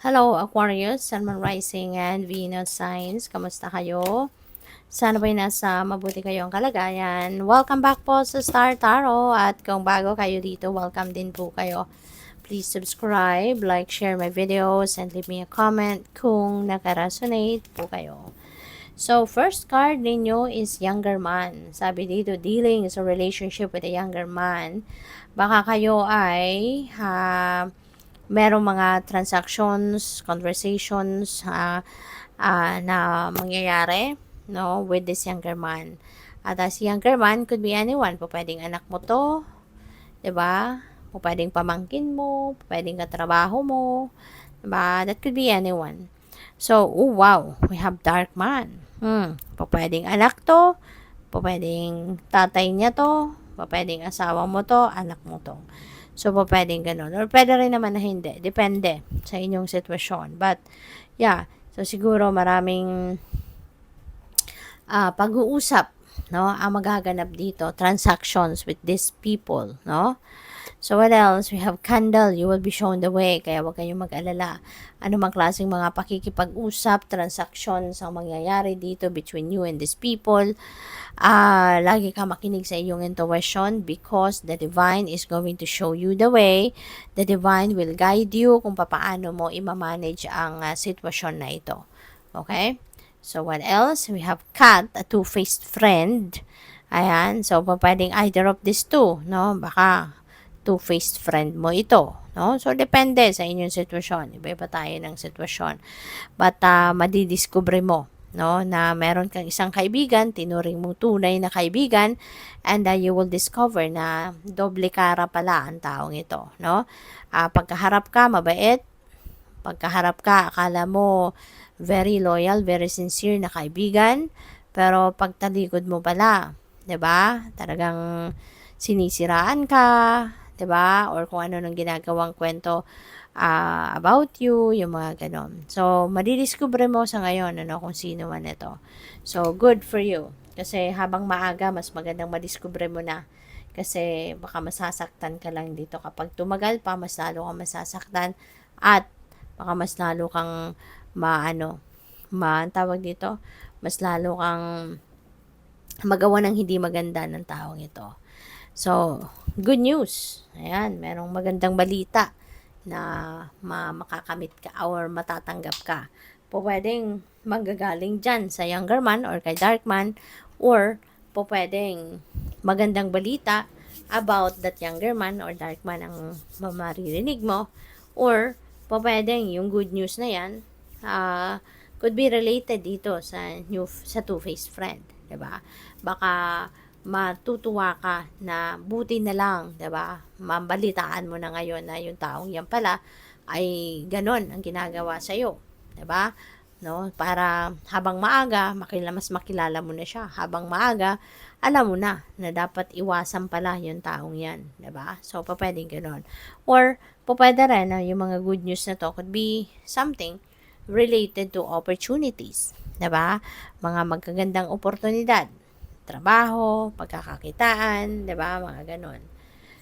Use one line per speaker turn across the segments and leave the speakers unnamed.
Hello, Aquarius, Sun, Moon, Rising, and Venus signs. Kamusta kayo? Sana ba'y nasa mabuti kayong kalagayan? Welcome back po sa Star Tarot. At kung bago kayo dito, welcome din po kayo. Please subscribe, like, share my videos, and leave me a comment kung nakaresonate po kayo. So, first card ninyo is younger man. Sabi dito, dealing is a relationship with a younger man. Baka kayo ay merong mga transactions, conversations na mangyayari, no, with this younger man. At as younger man could be anyone. Po pwedeng anak mo to, 'di ba? Po pwedeng pamangkin mo, po pwedeng katrabaho mo, 'di ba? That could be anyone. So, oh wow, we have dark man. Po pwedeng anak to, po pwedeng tatay niya to, po pwedeng asawa mo to, anak mo to. So, pwedeng ganun. Or pwede rin naman na hindi. Depende sa inyong sitwasyon. But, yeah. So, siguro maraming pag-uusap, no, ang magaganap dito. Transactions with these people, no? So, what else? We have candle. You will be shown the way. Kaya huwag kayong mag-alala. Ano mang klaseng mga pakikipag-usap, transactions ang mangyayari dito between you and these people. Lagi ka makinig sa iyong intuition because the divine is going to show you the way. The divine will guide you kung paano mo i-manage ang sitwasyon na ito. Okay? So, what else? We have cat, a two-faced friend. Ayan. So, pwedeng either of these two, no? Baka two-faced friend mo ito, no? So, depende sa inyong sitwasyon. Iba-iba tayo ng sitwasyon. But, madidiscover mo, no, na meron kang isang kaibigan, tinuring mo tunay na kaibigan, and you will discover na doble kara pala ang taong ito, no? Pagkaharap ka, mabait. Pagkaharap ka, akala mo very loyal, very sincere na kaibigan, pero pagtalikod mo pala, 'di ba? Talagang sinisiraan ka, 'di ba? Or kung ano nang ginagawang kwento about you, yung mga ganon. So, madidiscover mo sa ngayon ano kung sino man ito. So, good for you. Kasi habang maaga, mas magandang madiscover mo na. Kasi baka masasaktan ka lang dito. Kapag tumagal pa, mas lalo kang masasaktan. At baka mas lalo kang tawag dito, mas lalo kang magawa ng hindi maganda ng taong ito. So, good news. Ayan, merong magandang balita na makakamit ka or matatanggap ka. Pwedeng manggagaling dyan sa younger man or kay dark man, or pwedeng magandang balita about that younger man or dark man ang maririnig mo, or pwedeng yung good news na yan could be related dito sa two-faced friend, 'di ba? Baka matutuwa ka na buti na lang, 'di ba? Mabalitaan mo na ngayon na yung taong yan pala ay ganon ang ginagawa sa iyo, 'di ba? No, para habang maaga, mas makilala mo na siya. Habang maaga, alam mo na dapat iwasan pala yung taong yan, 'di ba? So, pwedeng ganon. Or pwede rin na yung mga good news na to could be something related to opportunities, 'di ba? Mga magagandang oportunidad, trabaho, pagkakakitaan, 'di ba? Mga ganon.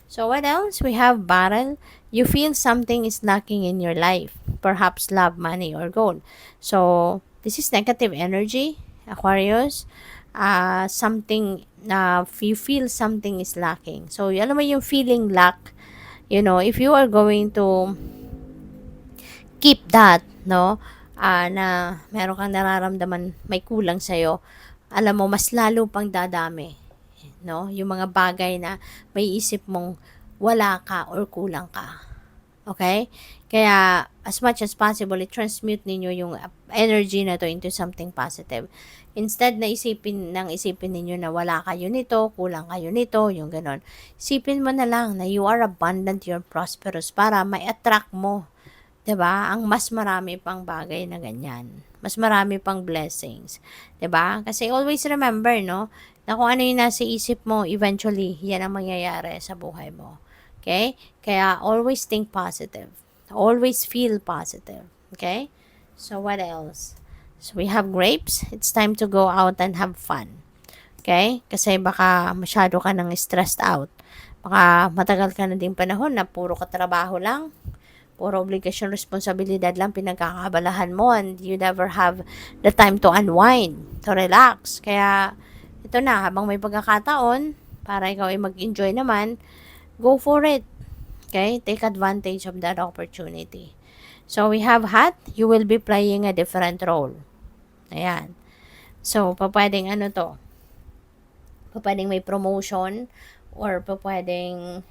So what else? We have battle. You feel something is lacking in your life, perhaps love, money, or gold. So this is negative energy, Aquarius. Something you feel something is lacking. So alam mo yung feeling lack, if you are going to keep that, no, na meron kang nararamdaman may kulang sa'yo, alam mo, mas lalo pang dadami, no, yung mga bagay na may isip mong wala ka or kulang ka. Okay? Kaya, as much as possible, i-transmute ninyo yung energy na to into something positive. Instead na isipin ninyo na wala kayo nito, kulang kayo nito, yung ganon. Isipin mo na lang na you are abundant, you're prosperous para may-attract mo, 'di ba? Ang mas marami pang bagay na ganyan. Mas marami pang blessings, 'di ba? Kasi always remember, no, na kung ano yung nasa isip mo, eventually, yan ang mangyayari sa buhay mo. Okay? Kaya always think positive. Always feel positive. Okay? So, what else? So, we have grapes. It's time to go out and have fun. Okay? Kasi baka masyado ka nang stressed out. Baka matagal ka na din panahon na puro ka trabaho lang. puro obligasyon, responsibilidad lang pinagkakabalahan mo, and you never have the time to unwind, to relax. Kaya, ito na, habang may pagkakataon, para ikaw ay mag-enjoy naman, go for it. Okay? Take advantage of that opportunity. So, we have hot, you will be playing a different role. Ayan. So, pwedeng ano to, pwedeng may promotion, or pwedeng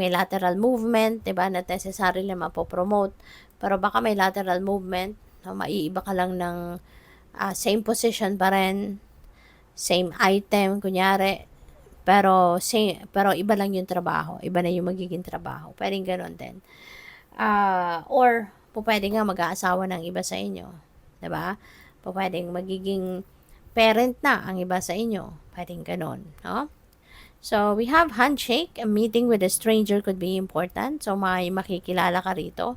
may lateral movement, diba? Not necessarily mapopromote. Pero baka may lateral movement, no? Maiiba ka lang ng same position pa rin, same item, kunyari. Pero iba lang yung trabaho. Iba na yung magiging trabaho. Pwedeng ganun din. Or, pwede nga mag-aasawa ng iba sa inyo. Diba? Pwedeng magiging parent na ang iba sa inyo. Pwedeng ganun. No? So, we have handshake. A meeting with a stranger could be important. So, may makikilala ka rito.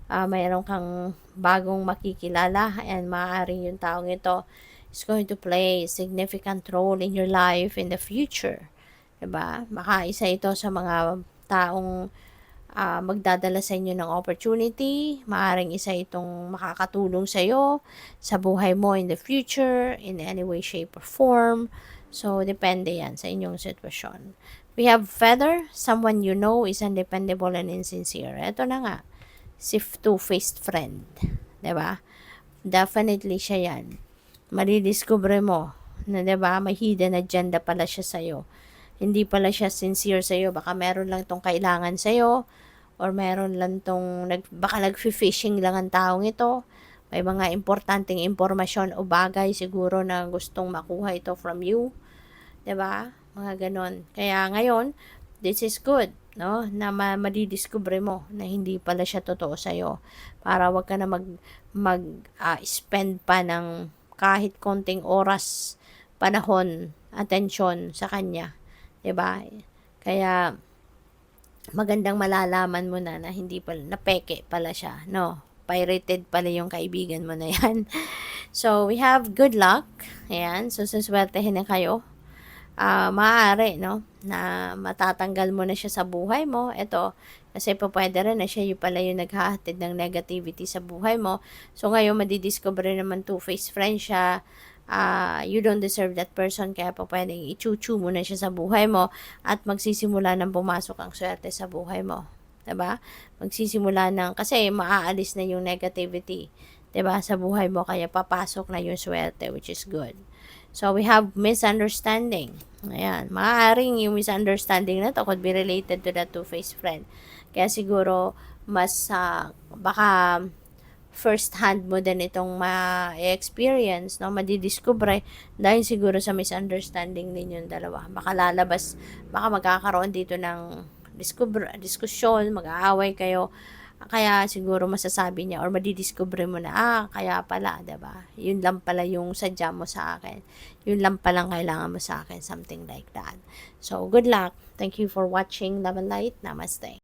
Mayroon kang bagong makikilala, and maaaring yung taong ito is going to play a significant role in your life in the future. Diba? Baka isa ito sa mga taong magdadala sa inyo ng opportunity. Maaaring isa itong makakatulong sa iyo sa buhay mo in the future, in any way, shape, or form. So, depende yan sa inyong sitwasyon. We have feather. Someone you know is undependable and insincere. Ito na nga. Si two-faced friend. Diba? Definitely siya yan. Madidiscover mo na, diba, may hidden agenda pala siya sa'yo. Hindi pala siya sincere sa'yo. Baka meron lang tong kailangan sa'yo, or meron lang tong, baka nag-fishing lang ang taong ito. May mga importanteng impormasyon o bagay siguro na gustong makuha ito from you. 'Di ba? Mga ganon. Kaya ngayon, this is good, no? Na madidiscover mo na hindi pala siya totoo sa'yo. Para wag ka na spend pa ng kahit konting oras, panahon, atensyon sa kanya. 'Di ba? Kaya, magandang malalaman mo na hindi pala, na peke pala siya, no? Pirated pala yung kaibigan mo na yan. So, we have good luck. Ayan. So, saswertehin na kayo. Maaari, no? Na matatanggal mo na siya sa buhay mo. Ito, kasi pwede rin na siya yung pala yung naghahatid ng negativity sa buhay mo. So, ngayon, madidiscover naman two-faced friend siya. You don't deserve that person, kaya pwedeng ichuchu mo na siya sa buhay mo, at magsisimula ng pumasok ang swerte sa buhay mo. Diba? Magsisimula ng, kasi maaalis na yung negativity, diba, sa buhay mo, kaya papasok na yung swerte, which is good. So, we have misunderstanding. Ayan. Maaaring yung misunderstanding na to could be related to that two-faced friend. Kaya siguro, mas, baka, first hand mo din itong ma-experience, no? Madidiscover dahil siguro sa misunderstanding ninyong dalawa. Baka lalabas, baka magkakaroon dito ng diskusyon, mag-aaway kayo. Kaya siguro masasabi niya or madidiscover mo na, kaya pala, diba? Yun lang pala yung sadya mo sa akin. Yun lang palang kailangan mo sa akin. Something like that. So, good luck. Thank you for watching. Love and Light. Namaste.